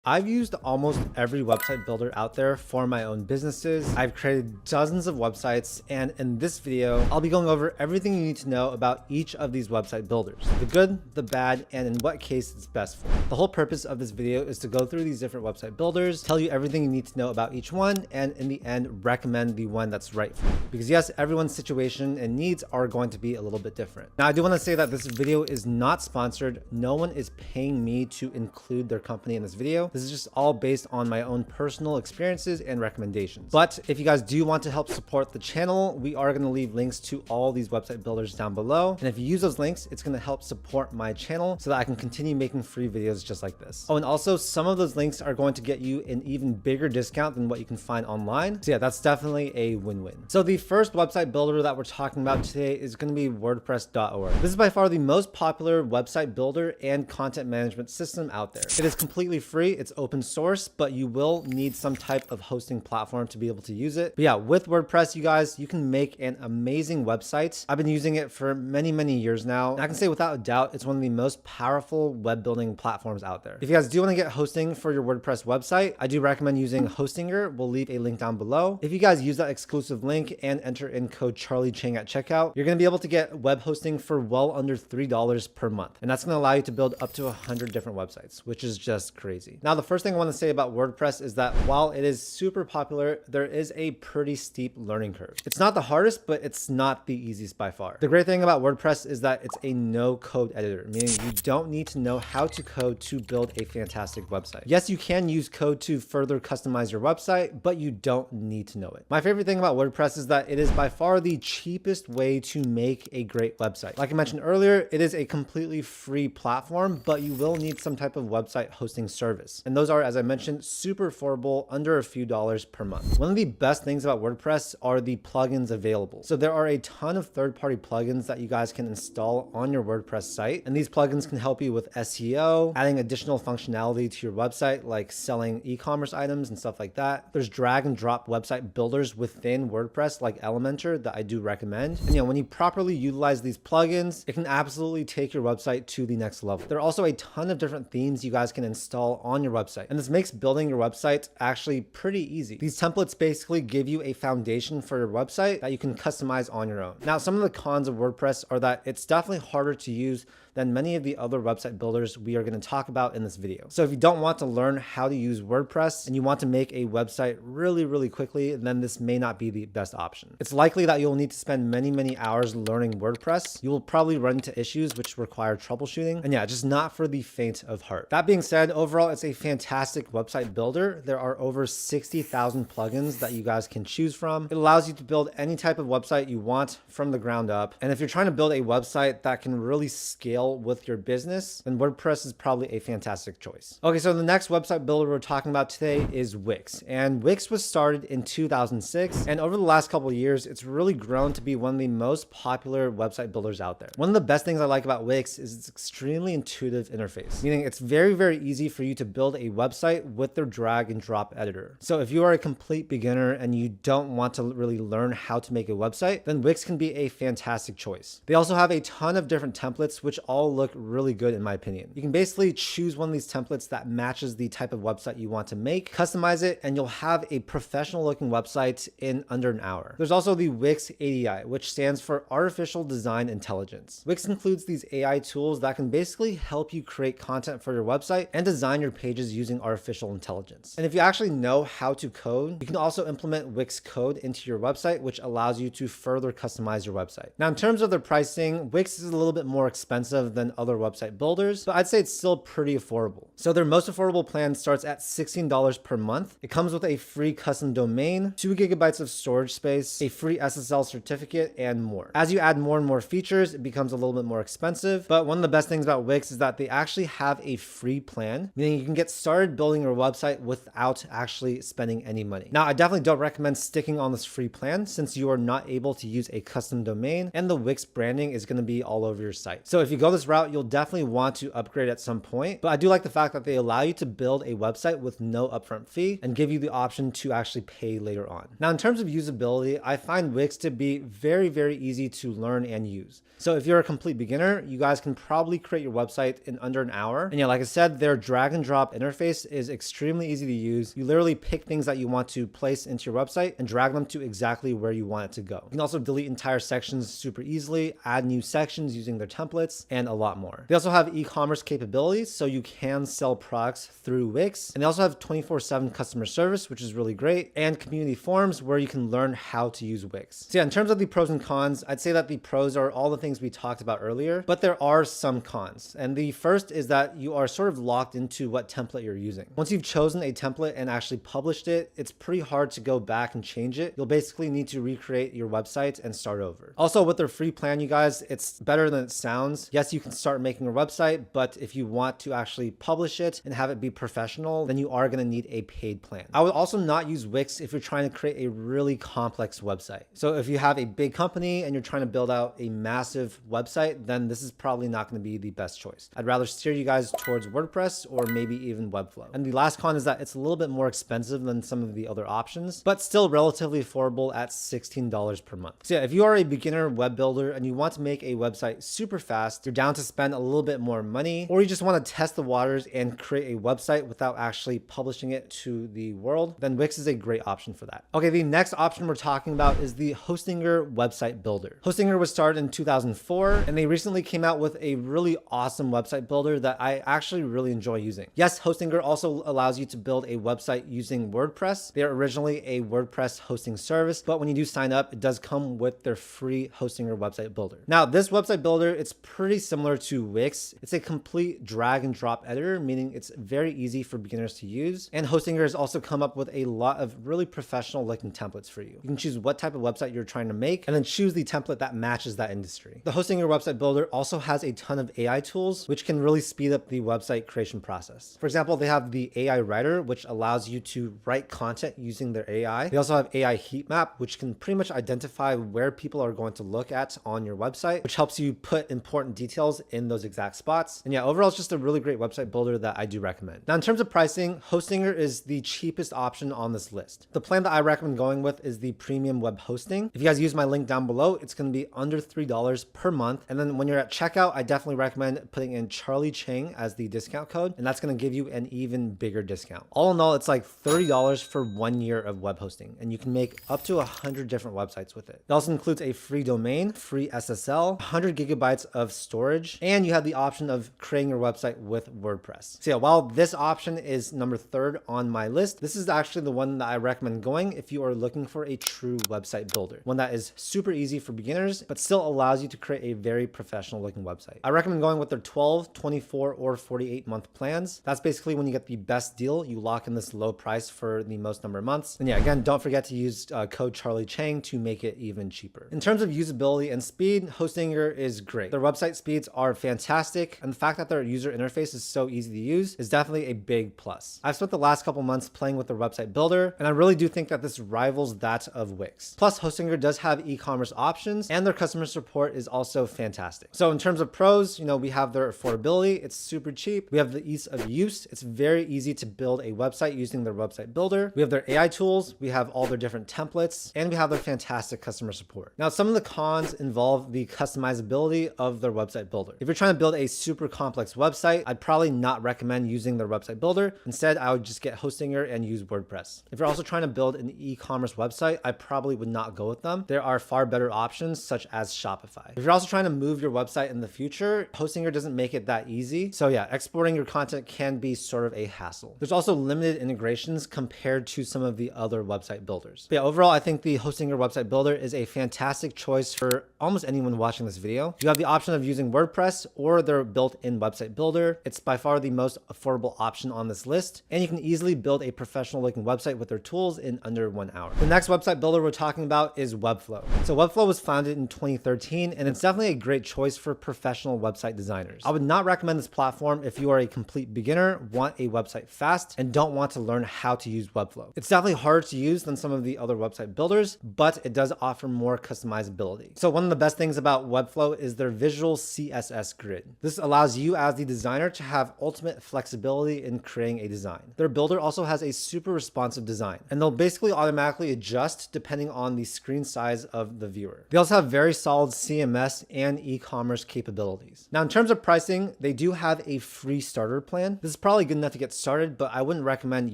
I've used almost every website builder out there for my own businesses. I've created dozens of websites, and in this video, I'll be going over everything you need to know about each of these website builders, the good, the bad, and in what case it's best for. The whole purpose of this video is to go through these different website builders, tell you everything you need to know about each one, and in the end, recommend the one that's right for you. Because yes, everyone's situation and needs are going to be a little bit different. Now, I do want to say that this video is not sponsored. No one is paying me to include their company in this video. This is just all based on my own personal experiences and recommendations. But if you guys do want to help support the channel, we are going to leave links to all these website builders down below. And if you use those links, it's going to help support my channel so that I can continue making free videos just like this. Oh, and also some of those links are going to get you an even bigger discount than what you can find online. So yeah, that's definitely a win-win. So the first website builder that we're talking about today is going to be WordPress.org. This is by far the most popular website builder and content management system out there. It is completely free. It's open source, but you will need some type of hosting platform to be able to use it. But yeah, with WordPress, you guys, you can make an amazing website. I've been using it for many years now. And I can say without a doubt, it's one of the most powerful web building platforms out there. If you guys do want to get hosting for your WordPress website, I do recommend using Hostinger. We'll leave a link down below. If you guys use that exclusive link and enter in code CHARLIECHANG at checkout, you're going to be able to get web hosting for well under $3 per month. And that's going to allow you to build up to 100 different websites, which is just crazy. Now, the first thing I want to say about WordPress is that while it is super popular, there is a pretty steep learning curve. It's not the hardest, but it's not the easiest by far. The great thing about WordPress is that it's a no code editor, meaning you don't need to know how to code to build a fantastic website. Yes, you can use code to further customize your website, but you don't need to know it. My favorite thing about WordPress is that it is by far the cheapest way to make a great website. Like I mentioned earlier, it is a completely free platform, but you will need some type of website hosting service. And those are, as I mentioned, super affordable, under a few dollars per month. One of the best things about WordPress are the plugins available. So there are a ton of third-party plugins that you guys can install on your WordPress site. And these plugins can help you with SEO, adding additional functionality to your website, like selling e-commerce items and stuff like that. There's drag and drop website builders within WordPress, like Elementor, that I do recommend. And when you properly utilize these plugins, it can absolutely take your website to the next level. There are also a ton of different themes you guys can install on your website. And this makes building your website actually pretty easy. These templates basically give you a foundation for your website that you can customize on your own. Now, some of the cons of WordPress are that it's definitely harder to use than many of the other website builders we are going to talk about in this video. So if you don't want to learn how to use WordPress and you want to make a website really quickly, then this may not be the best option. It's likely that you'll need to spend many hours learning WordPress. You will probably run into issues which require troubleshooting. And yeah, just not for the faint of heart. That being said, overall, it's a fantastic website builder. There are over 60,000 plugins that you guys can choose from. It allows you to build any type of website you want from the ground up. And if you're trying to build a website that can really scale with your business, then WordPress is probably a fantastic choice. Okay, so the next website builder we're talking about today is Wix. And Wix was started in 2006. And over the last couple of years, it's really grown to be one of the most popular website builders out there. One of the best things I like about Wix is its extremely intuitive interface, meaning it's very easy for you to build a website with their drag and drop editor. So if you are a complete beginner and you don't want to really learn how to make a website, then Wix can be a fantastic choice. They also have a ton of different templates, which all look really good in my opinion. You can basically choose one of these templates that matches the type of website you want to make, customize it, and you'll have a professional looking website in under an hour. There's also the Wix ADI, which stands for Artificial Design Intelligence. Wix includes these AI tools that can basically help you create content for your website and design your pages using artificial intelligence. And if you actually know how to code, you can also implement Wix code into your website, which allows you to further customize your website. Now, in terms of their pricing, Wix is a little bit more expensive than other website builders, but I'd say it's still pretty affordable. So their most affordable plan starts at $16 per month. It comes with a free custom domain, 2 gigabytes of storage space, a free SSL certificate, and more. As you add more and more features, it becomes a little bit more expensive. But one of the best things about Wix is that they actually have a free plan, meaning you can get started building your website without actually spending any money. Now, I definitely don't recommend sticking on this free plan since you are not able to use a custom domain and the Wix branding is going to be all over your site. So if you go go this route, you'll definitely want to upgrade at some point, but I do like the fact that they allow you to build a website with no upfront fee and give you the option to actually pay later on. Now, in terms of usability, I find Wix to be very, very easy to learn and use. So if you're a complete beginner, you guys can probably create your website in under an hour. And yeah, like I said, their drag and drop interface is extremely easy to use. You literally pick things that you want to place into your website and drag them to exactly where you want it to go. You can also delete entire sections super easily, add new sections using their templates, and a lot more. They also have e-commerce capabilities, so you can sell products through Wix. And they also have 24/7 customer service, which is really great, and community forums where you can learn how to use Wix. So yeah, in terms of the pros and cons, I'd say that the pros are all the things we talked about earlier, but there are some cons. And the first is that you are sort of locked into what template you're using. Once you've chosen a template and actually published it, it's pretty hard to go back and change it. You'll basically need to recreate your website and start over. Also, with their free plan, you guys, it's better than it sounds. Yes, you can start making a website, but if you want to actually publish it and have it be professional, then you are going to need a paid plan. I would also not use Wix if you're trying to create a really complex website. So if you have a big company and you're trying to build out a massive website, then this is probably not going to be the best choice. I'd rather steer you guys towards WordPress or maybe even Webflow. And the last con is that it's a little bit more expensive than some of the other options, but still relatively affordable at $16 per month. So yeah, if you are a beginner web builder and you want to make a website super fast, you're down to spend a little bit more money, or you just want to test the waters and create a website without actually publishing it to the world, then Wix is a great option for that. Okay, the next option we're talking about is the Hostinger website builder. Hostinger was started in 2004, and they recently came out with a really awesome website builder that I actually really enjoy using. Yes, Hostinger also allows you to build a website using WordPress. They're originally a WordPress hosting service, but when you do sign up, it does come with their free Hostinger website builder. Now, this website builder, it's pretty similar to Wix. It's a complete drag and drop editor, meaning it's very easy for beginners to use. And Hostinger has also come up with a lot of really professional looking templates for you. You can choose what type of website you're trying to make and then choose the template that matches that industry. The Hostinger website builder also has a ton of AI tools, which can really speed up the website creation process. For example, they have the AI writer, which allows you to write content using their AI. They also have AI heat map, which can pretty much identify where people are going to look at on your website, which helps you put important details in those exact spots. And yeah, overall, it's just a really great website builder that I do recommend. Now, in terms of pricing, Hostinger is the cheapest option on this list. The plan that I recommend going with is the premium web hosting. If you guys use my link down below, it's going to be under $3 per month. And then when you're at checkout, I definitely recommend putting in CHARLIECHANG as the discount code, and that's going to give you an even bigger discount. All in all, it's like $30 for 1 year of web hosting, and you can make up to 100 different websites with it. It also includes a free domain, free SSL, 100 gigabytes of storage, and you have the option of creating your website with WordPress. So yeah, while this option is number 3rd on my list, this is actually the one that I recommend going if you are looking for a true website builder, one that is super easy for beginners, but still allows you to create a very professional looking website. I recommend going with their 12, 24, or 48 month plans. That's basically when you get the best deal. You lock in this low price for the most number of months. And yeah, again, don't forget to use code CHARLIECHANG to make it even cheaper. In terms of usability and speed, Hostinger is great. Their website speeds are fantastic, and the fact that their user interface is so easy to use is definitely a big plus. I've spent the last couple months playing with their website builder, and I really do think that this rivals that of Wix. Plus, Hostinger does have e-commerce options, and their customer support is also fantastic. So in terms of pros, we have their affordability. It's super cheap. We have the ease of use. It's very easy to build a website using their website builder. We have their AI tools. We have all their different templates, and we have their fantastic customer support. Now, some of the cons involve the customizability of their website builder. If you're trying to build a super complex website, I'd probably not recommend using their website builder. Instead, I would just get Hostinger and use WordPress. If you're also trying to build an e-commerce website, I probably would not go with them. There are far better options such as Shopify. If you're also trying to move your website in the future, Hostinger doesn't make it that easy. So yeah, exporting your content can be sort of a hassle. There's also limited integrations compared to some of the other website builders. But yeah, overall, I think the Hostinger website builder is a fantastic choice for almost anyone watching this video. You have the option of using WordPress or their built-in website builder. It's by far the most affordable option on this list, and you can easily build a professional looking website with their tools in under 1 hour. The next website builder we're talking about is Webflow. So Webflow was founded in 2013, and it's definitely a great choice for professional website designers. I would not recommend this platform if you are a complete beginner, want a website fast, and don't want to learn how to use Webflow. It's definitely harder to use than some of the other website builders, but it does offer more customizability. So one of the best things about Webflow is their visual CSS grid. This allows you as the designer to have ultimate flexibility in creating a design. Their builder also has a super responsive design, and they'll basically automatically adjust depending on the screen size of the viewer. They also have very solid CMS and e-commerce capabilities. Now, in terms of pricing, they do have a free starter plan. This is probably good enough to get started, but I wouldn't recommend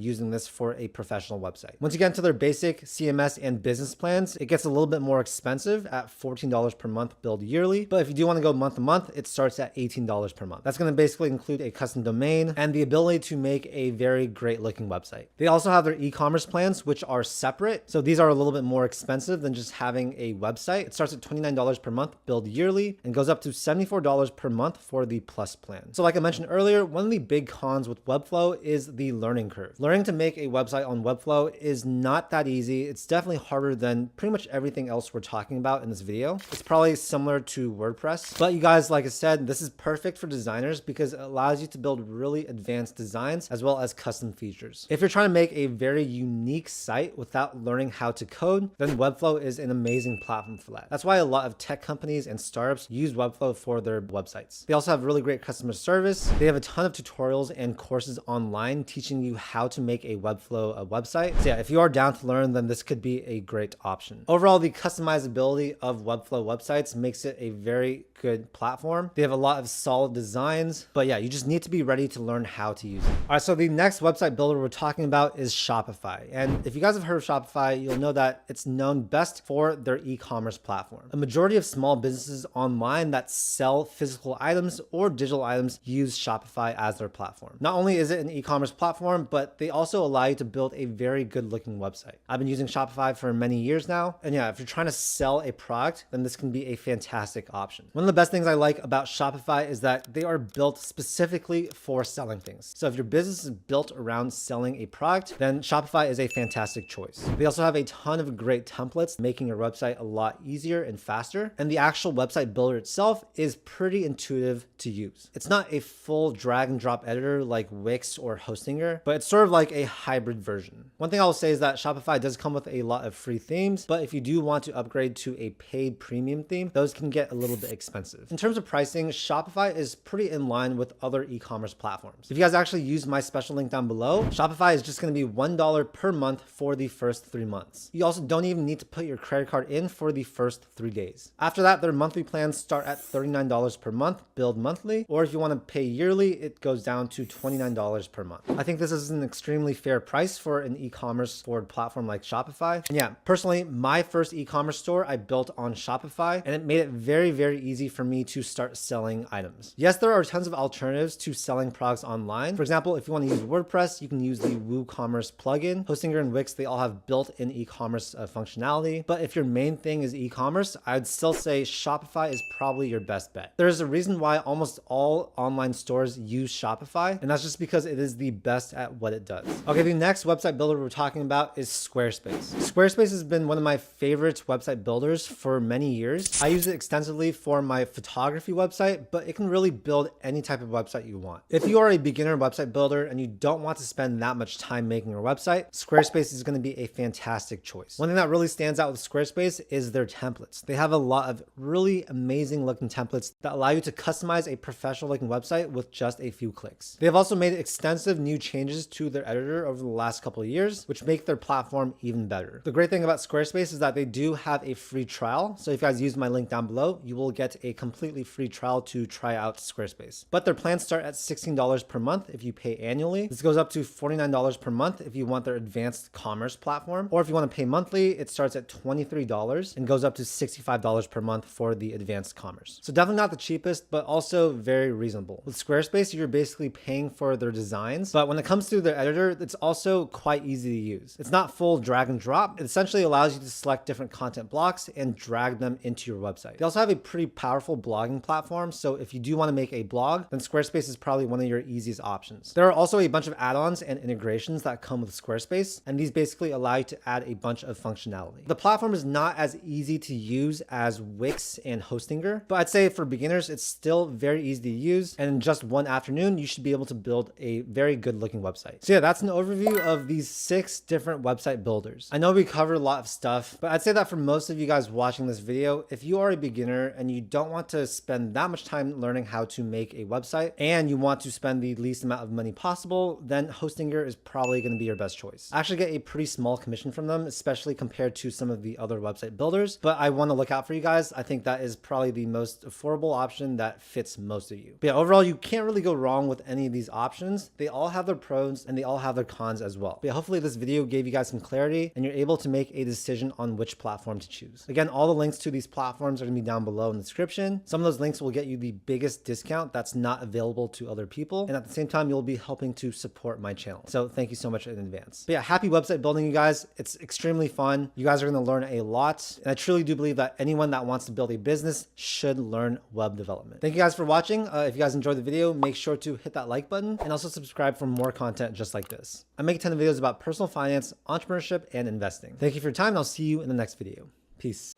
using this for a professional website. Once you get into their basic CMS and business plans, it gets a little bit more expensive at $14 per month billed yearly. But if you do want to go month to month, it starts at $18 per month. That's going to basically include a custom domain and the ability to make a very great looking website. They also have their e-commerce plans, which are separate. So these are a little bit more expensive than just having a website. It starts at $29 per month billed yearly and goes up to $74 per month for the Plus plan. So like I mentioned earlier, one of the big cons with Webflow is the learning curve. Learning to make a website on Webflow is not that easy. It's definitely harder than pretty much everything else we're talking about in this video. It's probably similar to WordPress, but you guys, like I said, this is perfect for designers because it allows you to build really advanced designs as well as custom features. If you're trying to make a very unique site without learning how to code, then Webflow is an amazing platform for that. That's why a lot of tech companies and startups use Webflow for their websites. They also have really great customer service. They have a ton of tutorials and courses online teaching you how to make a Webflow website. So yeah, if you are down to learn, then this could be a great option. Overall, the customizability of Webflow websites makes it a very good platform. They have a lot of solid designs, but yeah, you just need to be ready to learn how to use it. All right, so the next website builder we're talking about is Shopify. And if you guys have heard of Shopify, you'll know that it's known best for their e-commerce platform. A majority of small businesses online that sell physical items or digital items use Shopify as their platform. Not only is it an e-commerce platform, but they also allow you to build a very good looking website. I've been using Shopify for many years now. And yeah, if you're trying to sell a product, then this can be a fantastic option. One of the best things I like about Shopify is that they are built specifically for selling things. So if your business is built around selling a product, then Shopify is a fantastic choice. They also have a ton of great templates, making your website a lot easier and faster. And the actual website builder itself is pretty intuitive to use. It's not a full drag and drop editor like Wix or Hostinger, but it's sort of like a hybrid version. One thing I will say is that Shopify does come with a lot of free themes, but if you do want to upgrade to a paid premium theme, those can get a little bit expensive. In terms of pricing, Shopify is pretty in line with other e-commerce platforms. If you guys actually use my special link down below, Shopify is just going to be $1 per month for the first 3 months. You also don't even need to put your credit card in for the first 3 days. After that, their monthly plans start at $39 per month, billed monthly, or if you want to pay yearly, it goes down to $29 per month. I think this is an extremely fair price for an e-commerce forward platform like Shopify. And yeah, personally, my first e-commerce store I built on Shopify, and it made it very, very easy for me to start selling items. Yes, there are tons of alternatives to selling products online. For example, if you want to use WordPress, you can use the WooCommerce plugin. Hostinger and Wix, they all have built-in e-commerce functionality. But if your main thing is e-commerce, I'd still say Shopify is probably your best bet. There's a reason why almost all online stores use Shopify, and that's just because it is the best at what it does. Okay, the next website builder we're talking about is Squarespace. Squarespace has been one of my favorite website builders for many years. I use it extensively for my photography website, but it can really build any type of website you want. If you are a beginner website builder and you don't want to spend that much time making your website, Squarespace is going to be a fantastic choice. One thing that really stands out with Squarespace is their templates. They have a lot of really amazing looking templates that allow you to customize a professional looking website with just a few clicks. They have also made extensive new changes to their editor over the last couple of years, which make their platform even better. The great thing about Squarespace is that they do have a free trial. So if you guys use my link down below, you will get a completely free trial to try out Squarespace. But their plans start at $16 per month if you pay annually. This goes up to $49 per month if you want their advanced commerce platform. Or if you want to pay monthly, it starts at $23 and goes up to $65 per month for the advanced commerce. So definitely not the cheapest, but also very reasonable. With Squarespace, you're basically paying for their designs, but when it comes to their editor, it's also quite easy to use. It's not full drag and drop. It essentially allows you to select different content blocks and drag them into your website. They also have a pretty powerful blogging platform, so if you do want to make a blog, then Squarespace is probably one of your easiest options. There are also a bunch of add-ons and integrations that come with Squarespace, and these basically allow you to add a bunch of functionality. The platform is not as easy to use as Wix and Hostinger, but I'd say for beginners, it's still very easy to use, and in just one afternoon, you should be able to build a very good looking website. So yeah, that's an overview of these 6 different website builders. I know we covered a lot of stuff, but I'd say that for most of you guys watching this video, if you are a beginner and you don't want to spend that much time learning how to make a website and you want to spend the least amount of money possible, then Hostinger is probably going to be your best choice. I actually get a pretty small commission from them, especially compared to some of the other website builders, but I want to look out for you guys. I think that is probably the most affordable option that fits most of you. But yeah, overall, you can't really go wrong with any of these options. They all have their pros and they all have their cons as well. But yeah, hopefully this video gave you guys some clarity and you're able to make a decision on which platform to choose. Again, all the links to these platforms are going to be down below in the description. Some of those links will get you the biggest discount that's not available to other people. And at the same time, you'll be helping to support my channel. So thank you so much in advance. But yeah, happy website building, you guys. It's extremely fun. You guys are going to learn a lot. And I truly do believe that anyone that wants to build a business should learn web development. Thank you guys for watching. If you guys enjoyed the video, make sure to hit that like button and also subscribe for more content just like this. I make a ton of videos about personal finance, entrepreneurship, and investing. Thank you for your time, and I'll see you in the next video. Peace.